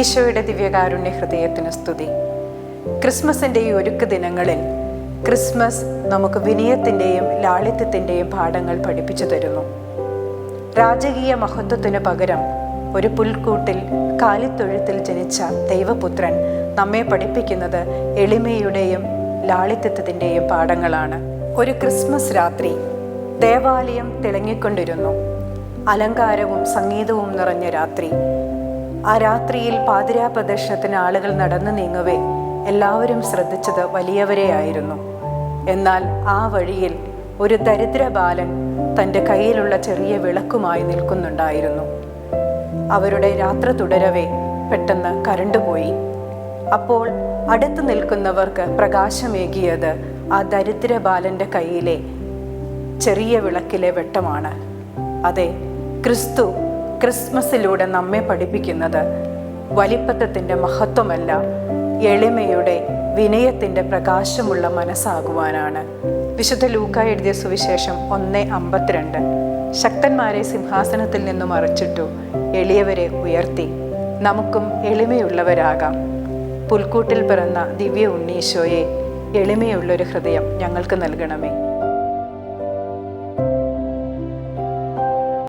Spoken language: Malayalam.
ഈശോയുടെ ദിവ്യകാരുണ്യ ഹൃദയത്തിന് സ്തുതി. ക്രിസ്മസിൻ്റെ ഈ ഒരുക്ക ദിനങ്ങളിൽ ക്രിസ്മസ് നമുക്ക് വിനയത്തിൻ്റെയും ലാളിത്യത്തിൻ്റെയും പാഠങ്ങൾ പഠിപ്പിച്ചു തരുന്നു. രാജകീയ മഹത്വത്തിന് പകരം ഒരു പുൽക്കൂട്ടിൽ കാലിത്തൊഴുത്തിൽ ജനിച്ച ദൈവപുത്രൻ നമ്മെ പഠിപ്പിക്കുന്നത് എളിമയുടെയും ലാളിത്യത്തിൻ്റെയും പാഠങ്ങളാണ്. ഒരു ക്രിസ്മസ് രാത്രി ദേവാലയം തിളങ്ങിക്കൊണ്ടിരുന്നു. അലങ്കാരവും സംഗീതവും നിറഞ്ഞ രാത്രി. ആ രാത്രിയിൽ പാതിരാ പ്രദർശനത്തിന് ആളുകൾ നടന്നു നീങ്ങവേ എല്ലാവരും ശ്രദ്ധിച്ചത് വലിയവരെയായിരുന്നു. എന്നാൽ ആ വഴിയിൽ ഒരു ദരിദ്ര ബാലൻ തൻ്റെ കയ്യിലുള്ള ചെറിയ വിളക്കുമായി നിൽക്കുന്നുണ്ടായിരുന്നു. അവരുടെ യാത്ര തുടരവേ പെട്ടെന്ന് കരണ്ടുപോയി. അപ്പോൾ അടുത്ത് നിൽക്കുന്നവർക്ക് പ്രകാശമേകിയത് ആ ദരിദ്ര ബാലൻ്റെ കയ്യിലെ ചെറിയ വിളക്കിലെ വെട്ടമാണ്. അതെ, ക്രിസ്തു ക്രിസ്മസിലൂടെ നമ്മെ പഠിപ്പിക്കുന്നത് വലിപ്പത്തത്തിൻ്റെ മഹത്വമല്ല, എളിമയുടെ വിനയത്തിൻ്റെ പ്രകാശമുള്ള മനസ്സാകുവാനാണ്. വിശുദ്ധ ലൂക്ക എഴുതിയ സുവിശേഷം 1:52. ശക്തന്മാരെ സിംഹാസനത്തിൽ നിന്നും മറിച്ചിട്ടു, എളിയവരെ ഉയർത്തി. നമുക്കും എളിമയുള്ളവരാകാം. പുൽക്കൂട്ടിൽ പിറന്ന ദിവ്യ ഉണ്ണീശോയെ എളിമയുള്ളൊരു ഹൃദയം ഞങ്ങൾക്ക് നൽകണമേ.